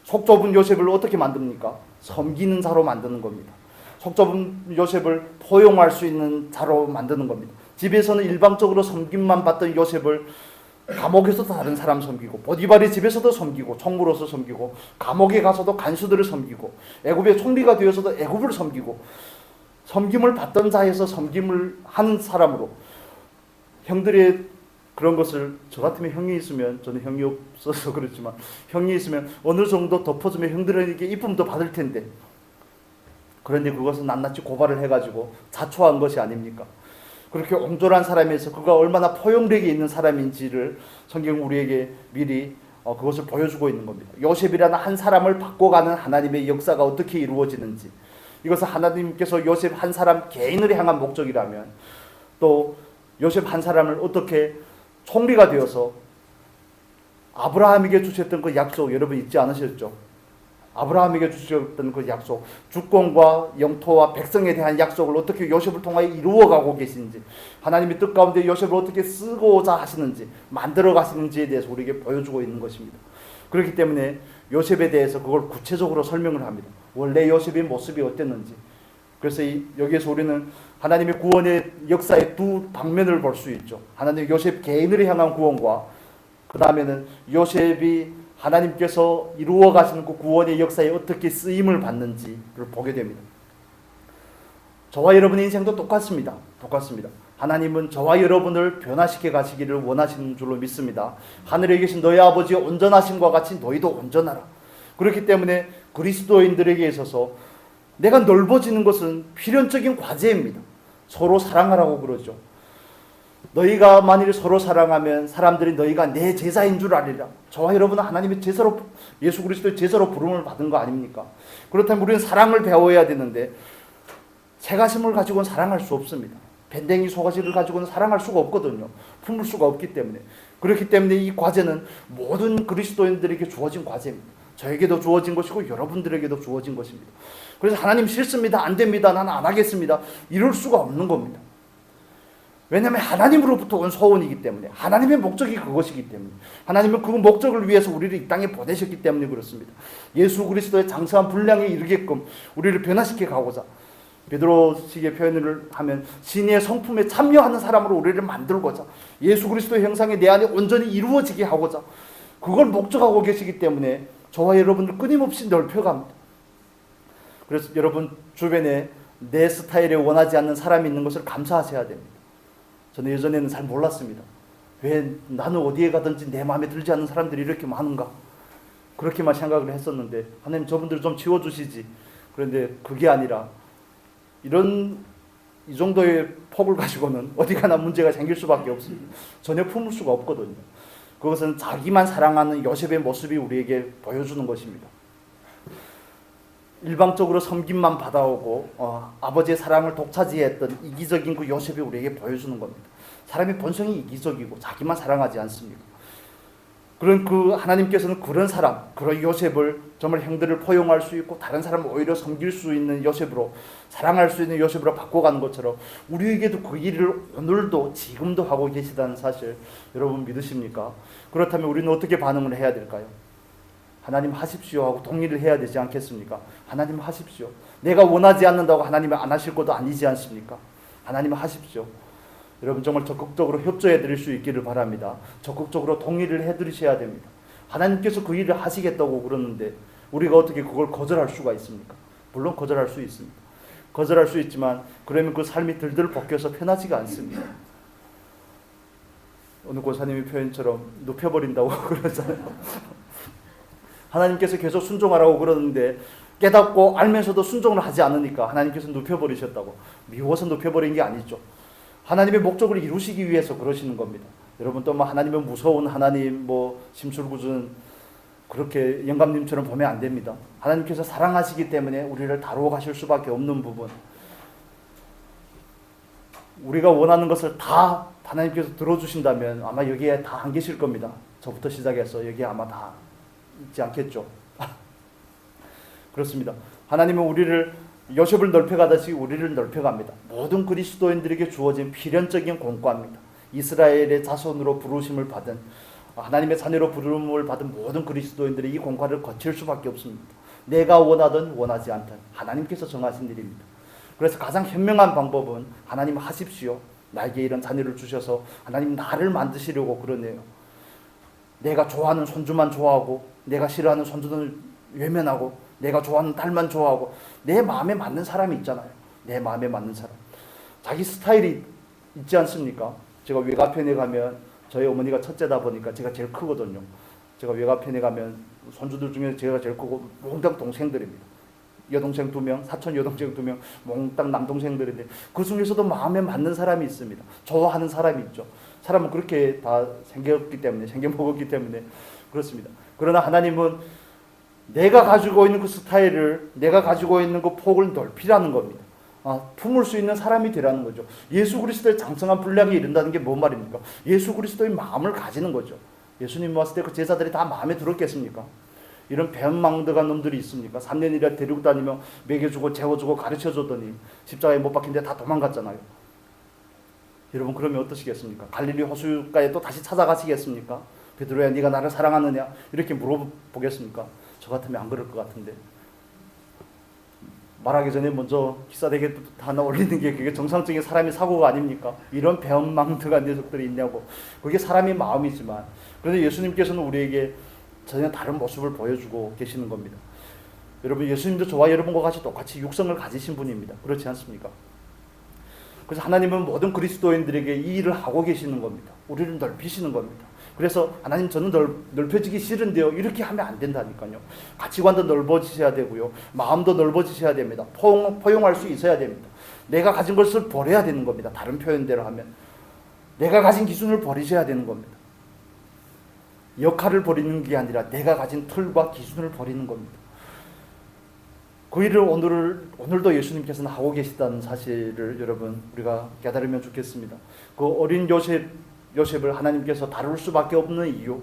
Speaker 1: 속 좁은 요셉을 어떻게 만듭니까? 섬기는 자로 만드는 겁니다. 속 좁은 요셉을 포용할 수 있는 자로 만드는 겁니다. 집에서는 일방적으로 섬김만 받던 요셉을 감옥에서도 다른 사람 섬기고, 보디발의 집에서도 섬기고, 총무로서 섬기고, 감옥에 가서도 간수들을 섬기고, 애굽의 총리가 되어서도 애굽을 섬기고, 섬김을 받던 자에서 섬김을 하는 사람으로, 형들의 그런 것을 저 같으면 형이 있으면, 저는 형이 없어서 그렇지만 형이 있으면 어느 정도 덮어주면 형들에게 이쁨도 받을 텐데, 그런데 그것은 낱낱이 고발을 해가지고 자초한 것이 아닙니까? 그렇게 옹졸한 사람에서 그가 얼마나 포용력이 있는 사람인지를 성경 우리에게 미리 그것을 보여주고 있는 겁니다. 요셉이라는 한 사람을 바꿔가는 하나님의 역사가 어떻게 이루어지는지, 이것은 하나님께서 요셉 한 사람 개인을 향한 목적이라면, 또 요셉 한 사람을 어떻게 총리가 되어서 아브라함에게 주셨던 그 약속 여러분 잊지 않으셨죠? 아브라함에게 주셨던 그 약속, 주권과 영토와 백성에 대한 약속을 어떻게 요셉을 통하여 이루어가고 계신지, 하나님의 뜻 가운데 요셉을 어떻게 쓰고자 하시는지, 만들어 가시는지에 대해서 우리에게 보여주고 있는 것입니다. 그렇기 때문에 요셉에 대해서 그걸 구체적으로 설명을 합니다. 원래 요셉의 모습이 어땠는지. 그래서 여기에서 우리는 하나님의 구원의 역사의 두 방면을 볼 수 있죠. 하나님의 요셉 개인을 향한 구원과 그 다음에는 요셉이 하나님께서 이루어 가시는 그 구원의 역사에 어떻게 쓰임을 받는지를 보게 됩니다. 저와 여러분의 인생도 똑같습니다. 하나님은 저와 여러분을 변화시켜 가시기를 원하시는 줄로 믿습니다. 하늘에 계신 너희 아버지의 온전하심과 같이 너희도 온전하라. 그렇기 때문에 그리스도인들에게 있어서 내가 넓어지는 것은 필연적인 과제입니다. 서로 사랑하라고 그러죠. 너희가 만일 서로 사랑하면 사람들이 너희가 내 제자인 줄 알리라. 저와 여러분은 하나님의 제자로, 예수 그리스도의 제자로 부름을 받은 거 아닙니까? 그렇다면 우리는 사랑을 배워야 되는데 새가슴을 가지고는 사랑할 수 없습니다. 밴댕이 소가지를 가지고는 사랑할 수가 없거든요. 품을 수가 없기 때문에. 그렇기 때문에 이 과제는 모든 그리스도인들에게 주어진 과제입니다. 저에게도 주어진 것이고 여러분들에게도 주어진 것입니다. 그래서 하나님 싫습니다, 안 됩니다, 나는 안 하겠습니다, 이럴 수가 없는 겁니다. 왜냐하면 하나님으로부터 온 소원이기 때문에, 하나님의 목적이 그것이기 때문에, 하나님은 그 목적을 위해서 우리를 이 땅에 보내셨기 때문에 그렇습니다. 예수 그리스도의 장성한 분량에 이르게끔 우리를 변화시켜 가고자, 베드로식의 표현을 하면 신의 성품에 참여하는 사람으로 우리를 만들고자, 예수 그리스도의 형상이 내 안에 온전히 이루어지게 하고자 그걸 목적하고 계시기 때문에 저와 여러분을 끊임없이 넓혀갑니다. 그래서 여러분 주변에 내 스타일에 원하지 않는 사람이 있는 것을 감사하셔야 됩니다. 저는 예전에는 잘 몰랐습니다. 왜 나는 어디에 가든지 내 마음에 들지 않는 사람들이 이렇게 많은가? 그렇게만 생각을 했었는데 하나님 저분들 좀 치워주시지. 그런데 그게 아니라 이 정도의 폭을 가지고는 어디 가나 문제가 생길 수밖에 없습니다. 전혀 품을 수가 없거든요. 그것은 자기만 사랑하는 요셉의 모습이 우리에게 보여주는 것입니다. 일방적으로 섬김만 받아오고 아버지의 사랑을 독차지했던 이기적인 그 요셉이 우리에게 보여주는 겁니다. 사람의 본성이 이기적이고 자기만 사랑하지 않습니까? 그런 그 하나님께서는 그런 사람, 그런 요셉을 정말 형들을 포용할 수 있고 다른 사람을 오히려 섬길 수 있는 요셉으로, 사랑할 수 있는 요셉으로 바꿔가는 것처럼 우리에게도 그 일을 오늘도 지금도 하고 계시다는 사실 여러분 믿으십니까? 그렇다면 우리는 어떻게 반응을 해야 될까요? 하나님 하십시오 하고 동의를 해야 되지 않겠습니까? 하나님 하십시오. 내가 원하지 않는다고 하나님은 안 하실 것도 아니지 않습니까? 하나님 하십시오. 여러분 정말 적극적으로 협조해 드릴 수 있기를 바랍니다. 적극적으로 동의를 해 드리셔야 됩니다. 하나님께서 그 일을 하시겠다고 그러는데 우리가 어떻게 그걸 거절할 수가 있습니까? 물론 거절할 수 있습니다. 거절할 수 있지만 그러면 그 삶이 들들 벗겨서 편하지가 않습니다. 오늘 고사님의 표현처럼 눕혀버린다고 그러잖아요. 하나님께서 계속 순종하라고 그러는데 깨닫고 알면서도 순종을 하지 않으니까 하나님께서 눕혀버리셨다고. 미워서 눕혀버린 게 아니죠. 하나님의 목적을 이루시기 위해서 그러시는 겁니다. 여러분 또 뭐 하나님은 무서운 하나님, 뭐 심술궂은 그렇게 영감님처럼 보면 안 됩니다. 하나님께서 사랑하시기 때문에 우리를 다루어 가실 수밖에 없는 부분, 우리가 원하는 것을 다 하나님께서 들어주신다면 아마 여기에 다 안 계실 겁니다. 저부터 시작해서 여기에 아마 다 있지 않겠죠. 그렇습니다. 하나님은 우리를 요셉을 넓혀가듯이 우리를 넓혀갑니다. 모든 그리스도인들에게 주어진 필연적인 공과입니다. 이스라엘의 자손으로 부르심을 받은, 하나님의 자녀로 부름을 받은 모든 그리스도인들이 이 공과를 거칠 수밖에 없습니다. 내가 원하든 원하지 않든 하나님께서 정하신 일입니다. 그래서 가장 현명한 방법은 하나님 하십시오. 나에게 이런 자녀를 주셔서 하나님 나를 만드시려고 그러네요. 내가 좋아하는 손주만 좋아하고 내가 싫어하는 손주는 외면하고 내가 좋아하는 딸만 좋아하고 내 마음에 맞는 사람이 있잖아요. 내 마음에 맞는 사람. 자기 스타일이 있지 않습니까? 제가 외가편에 가면 저희 어머니가 첫째다 보니까 제가 제일 크거든요. 제가 외가편에 가면 손주들 중에 제가 제일 크고 몽땅 동생들입니다. 여동생 2명, 사촌 여동생 2명, 몽땅 남동생들인데 그 중에서도 마음에 맞는 사람이 있습니다. 좋아하는 사람이 있죠. 사람은 그렇게 다 생겨먹었기 때문에 그렇습니다. 그러나 하나님은 내가 가지고 있는 그 스타일을, 내가 가지고 있는 그 폭을 넓히라는 겁니다. 품을 수 있는 사람이 되라는 거죠. 예수 그리스도의 장성한 분량에 이른다는 게 뭔 말입니까? 예수 그리스도의 마음을 가지는 거죠. 예수님 왔을 때 그 제자들이 다 마음에 들었겠습니까? 이런 배은망덕한 놈들이 있습니까? 3년이라 데리고 다니며 먹여주고 재워주고 가르쳐줬더니 십자가에 못 박힌데 다 도망갔잖아요. 여러분 그러면 어떠시겠습니까? 갈릴리 호수가에 또 다시 찾아가시겠습니까? 베드로야 네가 나를 사랑하느냐? 이렇게 물어보겠습니까? 저 같으면 안 그럴 것 같은데. 말하기 전에 먼저 기사대게 하나 올리는 게 그게 정상적인 사람의 사고가 아닙니까? 이런 배은망덕한 녀석들이 있냐고. 그게 사람의 마음이지만 그런데 예수님께서는 우리에게 전혀 다른 모습을 보여주고 계시는 겁니다. 여러분 예수님도 저와 여러분과 같이 똑같이 육성을 가지신 분입니다. 그렇지 않습니까? 그래서 하나님은 모든 그리스도인들에게 이 일을 하고 계시는 겁니다. 우리를 넓히시는 겁니다. 그래서 하나님 저는 넓혀지기 싫은데요. 이렇게 하면 안 된다니까요. 가치관도 넓어지셔야 되고요. 마음도 넓어지셔야 됩니다. 포용할 수 있어야 됩니다. 내가 가진 것을 버려야 되는 겁니다. 다른 표현대로 하면. 내가 가진 기준을 버리셔야 되는 겁니다. 역할을 버리는 게 아니라 내가 가진 틀과 기준을 버리는 겁니다. 그 일을 오늘도 예수님께서는 하고 계시다는 사실을 여러분 우리가 깨달으면 좋겠습니다. 그 어린 요셉을 하나님께서 다룰 수밖에 없는 이유,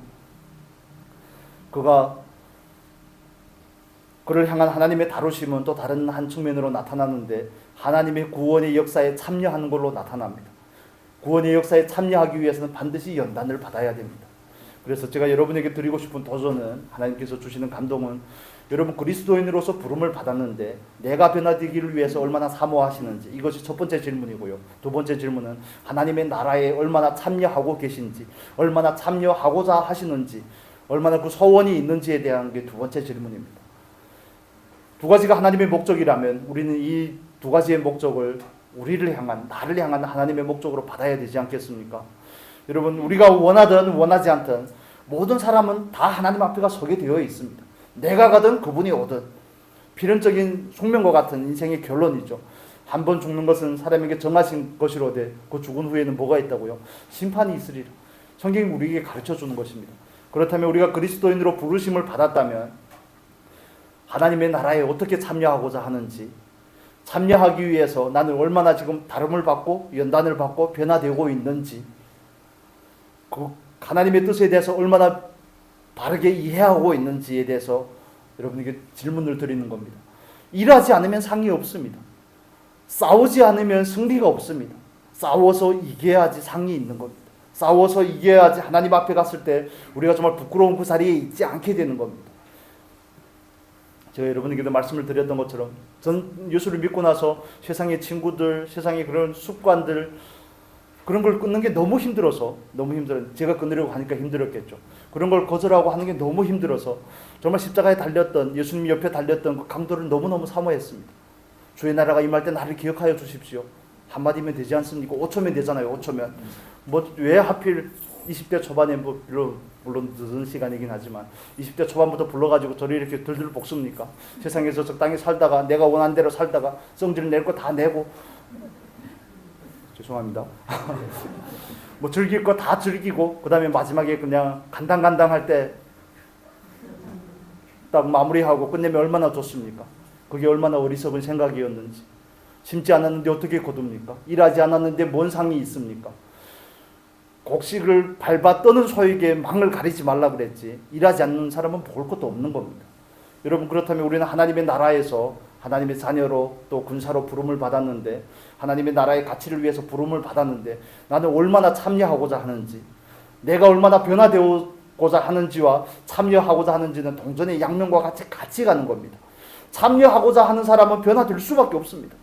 Speaker 1: 그를 향한 하나님의 다루심은 또 다른 한 측면으로 나타나는데 하나님의 구원의 역사에 참여하는 걸로 나타납니다. 구원의 역사에 참여하기 위해서는 반드시 연단을 받아야 됩니다. 그래서 제가 여러분에게 드리고 싶은 도전은, 하나님께서 주시는 감동은, 여러분 그리스도인으로서 부름을 받았는데 내가 변화되기를 위해서 얼마나 사모하시는지, 이것이 첫 번째 질문이고요. 두 번째 질문은 하나님의 나라에 얼마나 참여하고 계신지, 얼마나 참여하고자 하시는지, 얼마나 그 소원이 있는지에 대한 게 두 번째 질문입니다. 두 가지가 하나님의 목적이라면 우리는 이 두 가지의 목적을 우리를 향한, 나를 향한 하나님의 목적으로 받아야 되지 않겠습니까? 여러분 우리가 원하든 원하지 않든 모든 사람은 다 하나님 앞에 서게 되어 있습니다. 내가 가든 그분이 오든 필연적인 숙명과 같은 인생의 결론이죠. 한 번 죽는 것은 사람에게 정하신 것이로되 그 죽은 후에는 뭐가 있다고요? 심판이 있으리라. 성경이 우리에게 가르쳐주는 것입니다. 그렇다면 우리가 그리스도인으로 부르심을 받았다면 하나님의 나라에 어떻게 참여하고자 하는지, 참여하기 위해서 나는 얼마나 지금 다름을 받고 연단을 받고 변화되고 있는지, 그 하나님의 뜻에 대해서 얼마나 바르게 이해하고 있는지에 대해서 여러분에게 질문을 드리는 겁니다. 일하지 않으면 상이 없습니다. 싸우지 않으면 승리가 없습니다. 싸워서 이겨야지 상이 있는 겁니다. 싸워서 이겨야지 하나님 앞에 갔을 때 우리가 정말 부끄러운 그 자리에 있지 않게 되는 겁니다. 제가 여러분에게도 말씀을 드렸던 것처럼 전 예수를 믿고 나서 세상의 친구들, 세상의 그런 습관들, 그런 걸 끊는 게 너무 힘들어요. 제가 끊으려고 하니까 힘들었겠죠. 그런 걸 거절하고 하는 게 너무 힘들어서 정말 십자가에 달렸던, 예수님 옆에 달렸던 그 강도를 너무너무 사모했습니다. 주의 나라가 임할 때 나를 기억하여 주십시오. 한마디면 되지 않습니까? 5초면 되잖아요. 5초면. 뭐 왜 하필 20대 초반에 물론 늦은 시간이긴 하지만 20대 초반부터 불러가지고 저를 이렇게 들들 볶습니까? 세상에서 적당히 살다가 내가 원하는 대로 살다가 성질 낼 거 다 내고 죄송합니다. 뭐 즐길 거 다 즐기고 그 다음에 마지막에 그냥 간당간당할 때 딱 마무리하고 끝내면 얼마나 좋습니까? 그게 얼마나 어리석은 생각이었는지. 심지 않았는데 어떻게 거둡니까? 일하지 않았는데 뭔 상이 있습니까? 곡식을 밟아 떠는 소에게 망을 가리지 말라 그랬지. 일하지 않는 사람은 볼 것도 없는 겁니다. 여러분, 그렇다면 우리는 하나님의 나라에서 하나님의 자녀로 또 군사로 부름을 받았는데, 하나님의 나라의 가치를 위해서 부름을 받았는데 나는 얼마나 참여하고자 하는지, 내가 얼마나 변화되고자 하는지와 참여하고자 하는지는 동전의 양면과 같이 가는 겁니다. 참여하고자 하는 사람은 변화될 수밖에 없습니다.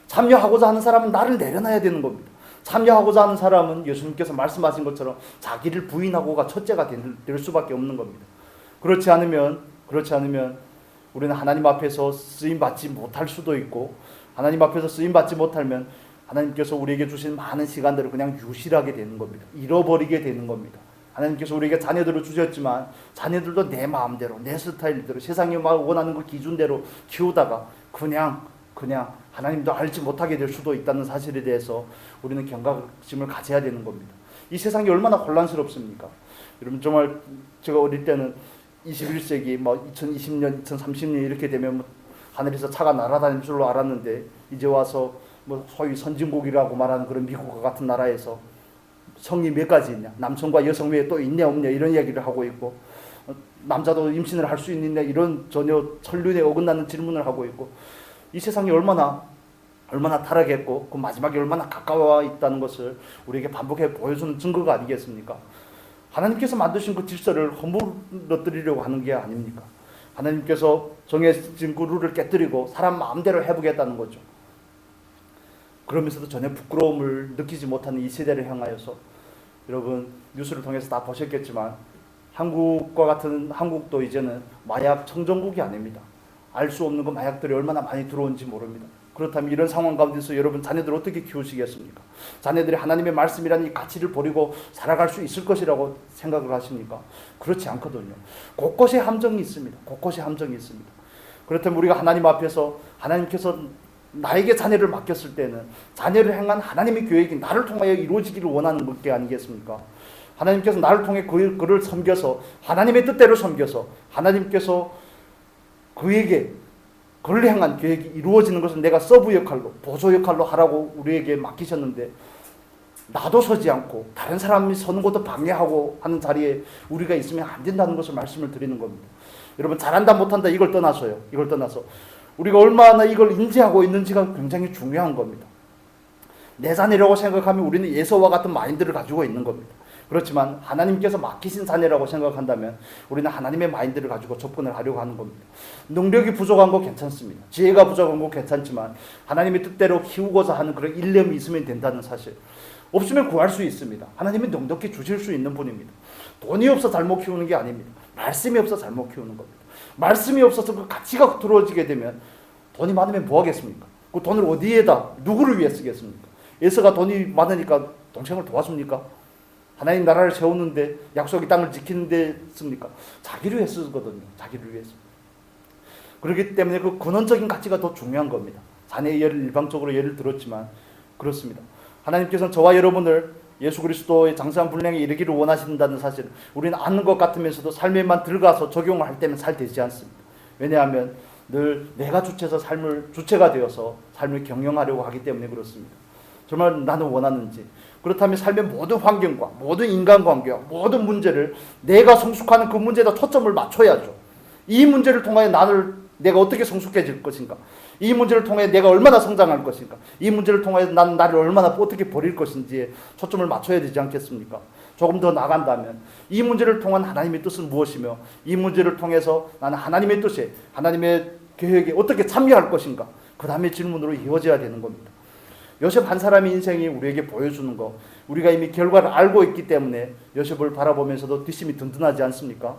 Speaker 1: 참여하고자 하는 사람은 나를 내려놔야 되는 겁니다. 참여하고자 하는 사람은 예수님께서 말씀하신 것처럼 자기를 부인하고가 첫째가 될 수밖에 없는 겁니다. 그렇지 않으면 우리는 하나님 앞에서 쓰임 받지 못할 수도 있고, 하나님 앞에서 쓰임 받지 못하면 하나님께서 우리에게 주신 많은 시간들을 그냥 유실하게 되는 겁니다. 잃어버리게 되는 겁니다. 하나님께서 우리에게 자녀들을 주셨지만 자녀들도 내 마음대로, 내 스타일대로, 세상이 원하는 그 기준대로 키우다가 그냥 하나님도 알지 못하게 될 수도 있다는 사실에 대해서 우리는 경각심을 가져야 되는 겁니다. 이 세상이 얼마나 혼란스럽습니까? 여러분, 정말 제가 어릴 때는 21세기 2020년, 2030년 이렇게 되면 하늘에서 차가 날아다닐 줄로 알았는데, 이제 와서 소위 선진국이라고 말하는 그런 미국과 같은 나라에서 성이 몇 가지 있냐, 남성과 여성 외에 또 있냐 없냐 이런 이야기를 하고 있고, 남자도 임신을 할 수 있느냐 이런 전혀 천륜에 어긋나는 질문을 하고 있고, 이 세상이 얼마나 타락했고 그 마지막에 얼마나 가까워 있다는 것을 우리에게 반복해 보여주는 증거가 아니겠습니까? 하나님께서 만드신 그 질서를 허물어뜨리려고 하는 게 아닙니까? 하나님께서 정해진 그 룰을 깨뜨리고 사람 마음대로 해보겠다는 거죠. 그러면서도 전혀 부끄러움을 느끼지 못하는 이 세대를 향하여서, 여러분 뉴스를 통해서 다 보셨겠지만 한국도 이제는 마약 청정국이 아닙니다. 알 수 없는 그 마약들이 얼마나 많이 들어온지 모릅니다. 그렇다면 이런 상황 가운데서 여러분 자녀들을 어떻게 키우시겠습니까? 자녀들이 하나님의 말씀이라는 이 가치를 버리고 살아갈 수 있을 것이라고 생각을 하십니까? 그렇지 않거든요. 곳곳에 함정이 있습니다. 그렇다면 우리가 하나님 앞에서, 하나님께서 나에게 자녀를 맡겼을 때는 자녀를 향한 하나님의 계획이 나를 통하여 이루어지기를 원하는 것 아니겠습니까? 하나님께서 나를 통해 그를 섬겨서, 하나님의 뜻대로 섬겨서, 하나님께서 그를 향한 계획이 이루어지는 것은 내가 서브 역할로, 보조 역할로 하라고 우리에게 맡기셨는데, 나도 서지 않고 다른 사람이 서는 것도 방해하고 하는 자리에 우리가 있으면 안 된다는 것을 말씀을 드리는 겁니다. 여러분, 잘한다 못한다 이걸 떠나서 우리가 얼마나 이걸 인지하고 있는지가 굉장히 중요한 겁니다. 내 자녀라고 생각하면 우리는 예서와 같은 마인드를 가지고 있는 겁니다. 그렇지만 하나님께서 맡기신 자녀라고 생각한다면 우리는 하나님의 마인드를 가지고 접근을 하려고 하는 겁니다. 능력이 부족한 거 괜찮습니다. 지혜가 부족한 거 괜찮지만 하나님의 뜻대로 키우고자 하는 그런 일념이 있으면 된다는 사실. 없으면 구할 수 있습니다. 하나님이 넉넉히 주실 수 있는 분입니다. 돈이 없어 잘못 키우는 게 아닙니다. 말씀이 없어 잘못 키우는 겁니다. 말씀이 없어서 그 가치가 두려워지게 되면, 돈이 많으면 뭐 하겠습니까? 그 돈을 어디에다, 누구를 위해 쓰겠습니까? 에서가 돈이 많으니까 동생을 도와줍니까? 하나님 나라를 세우는데, 약속의 땅을 지키는 데 씁니까? 자기를 위해 쓰거든요. 자기를 위해서. 그렇기 때문에 그 근원적인 가치가 더 중요한 겁니다. 자녀의 예를 일방적으로 예를 들었지만 그렇습니다. 하나님께서는 저와 여러분을 예수 그리스도의 장사한 분량에 이르기를 원하신다는 사실, 우리는 아는 것 같으면서도 삶에만 들어가서 적용을 할 때는 잘 되지 않습니다. 왜냐하면 늘 내가 주체가 되어서 삶을 경영하려고 하기 때문에 그렇습니다. 정말 나는 원하는지. 그렇다면 삶의 모든 환경과 모든 인간관계와 모든 문제를 내가 성숙하는 그 문제에다 초점을 맞춰야죠. 이 문제를 통하여 내가 어떻게 성숙해질 것인가, 이 문제를 통해 내가 얼마나 성장할 것인가, 이 문제를 통해 나는 나를 얼마나 어떻게 버릴 것인지에 초점을 맞춰야 되지 않겠습니까? 조금 더 나간다면 이 문제를 통한 하나님의 뜻은 무엇이며, 이 문제를 통해서 나는 하나님의 뜻에, 하나님의 계획에 어떻게 참여할 것인가, 그 다음에 질문으로 이어져야 되는 겁니다. 요셉 한 사람의 인생이 우리에게 보여주는 거, 우리가 이미 결과를 알고 있기 때문에 요셉을 바라보면서도 뒷심이 든든하지 않습니까?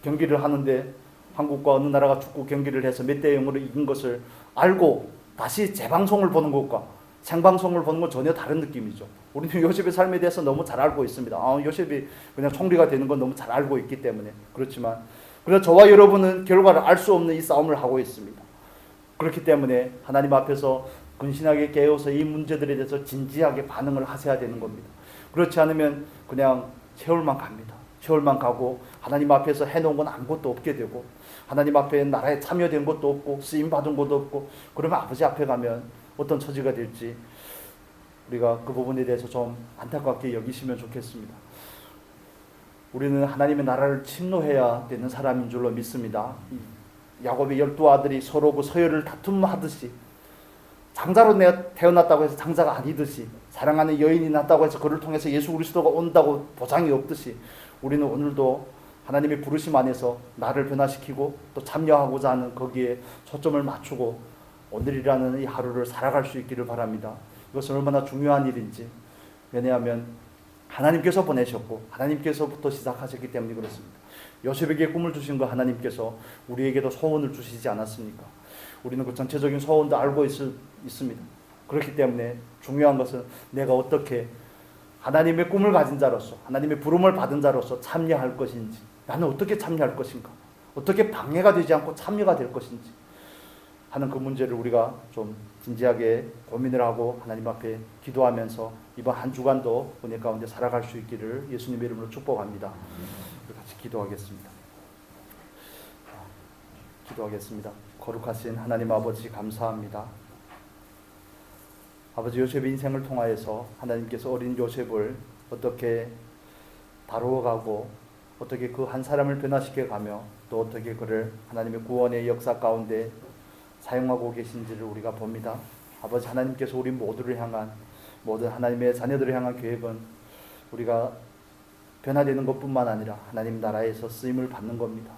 Speaker 1: 경기를 하는데 한국과 어느 나라가 축구 경기를 해서 몇 대 0으로 이긴 것을 알고 다시 재방송을 보는 것과 생방송을 보는 건 전혀 다른 느낌이죠. 우리는 요셉의 삶에 대해서 너무 잘 알고 있습니다. 요셉이 그냥 총리가 되는 건 너무 잘 알고 있기 때문에. 그렇지만 그래서 저와 여러분은 결과를 알 수 없는 이 싸움을 하고 있습니다. 그렇기 때문에 하나님 앞에서 근신하게 깨어서 이 문제들에 대해서 진지하게 반응을 하셔야 되는 겁니다. 그렇지 않으면 그냥 세월만 갑니다. 세월만 가고 하나님 앞에서 해놓은 건 아무것도 없게 되고 하나님 앞에 나라에 참여된 것도 없고 쓰임받은 것도 없고 그러면 아버지 앞에 가면 어떤 처지가 될지 우리가 그 부분에 대해서 좀 안타깝게 여기시면 좋겠습니다. 우리는 하나님의 나라를 침노해야 되는 사람인 줄로 믿습니다. 야곱의 12아들이 서로 그 서열을 다툼하듯이 장자로 내가 태어났다고 해서 장자가 아니듯이 사랑하는 여인이 났다고 해서 그를 통해서 예수 그리스도가 온다고 보장이 없듯이 우리는 오늘도 하나님의 부르심 안에서 나를 변화시키고 또 참여하고자 하는 거기에 초점을 맞추고 오늘이라는 이 하루를 살아갈 수 있기를 바랍니다. 이것은 얼마나 중요한 일인지. 왜냐하면 하나님께서 보내셨고 하나님께서부터 시작하셨기 때문에 그렇습니다. 요셉에게 꿈을 주신 거 하나님께서 우리에게도 소원을 주시지 않았습니까? 우리는 그 전체적인 소원도 알고 있습니다. 그렇기 때문에 중요한 것은 내가 어떻게 하나님의 꿈을 가진 자로서 하나님의 부름을 받은 자로서 참여할 것인지, 나는 어떻게 참여할 것인가, 어떻게 방해가 되지 않고 참여가 될 것인지 하는 그 문제를 우리가 좀 진지하게 고민을 하고 하나님 앞에 기도하면서 이번 한 주간도 은혜 가운데 살아갈 수 있기를 예수님의 이름으로 축복합니다. 같이 기도하겠습니다. 기도하겠습니다. 거룩하신 하나님 아버지 감사합니다. 아버지, 요셉의 인생을 통하여서 하나님께서 어린 요셉을 어떻게 다루어가고 어떻게 그 한 사람을 변화시켜가며 또 어떻게 그를 하나님의 구원의 역사 가운데 사용하고 계신지를 우리가 봅니다. 아버지, 하나님께서 우리 모두를 향한, 모든 하나님의 자녀들을 향한 계획은 우리가 변화되는 것뿐만 아니라 하나님 나라에서 쓰임을 받는 겁니다.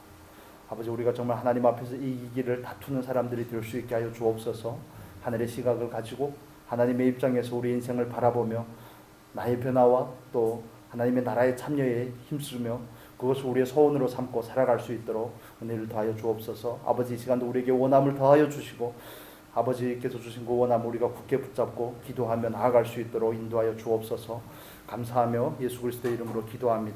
Speaker 1: 아버지, 우리가 정말 하나님 앞에서 이 길을 다투는 사람들이 될 수 있게 하여 주옵소서. 하늘의 시각을 가지고 하나님의 입장에서 우리 인생을 바라보며 나의 변화와 또 하나님의 나라의 참여에 힘쓰며 그것을 우리의 소원으로 삼고 살아갈 수 있도록 은혜를 더하여 주옵소서. 아버지, 이 시간도 우리에게 원함을 더하여 주시고 아버지께서 주신 그 원함을 우리가 굳게 붙잡고 기도하며 나아갈 수 있도록 인도하여 주옵소서. 감사하며 예수 그리스도의 이름으로 기도합니다.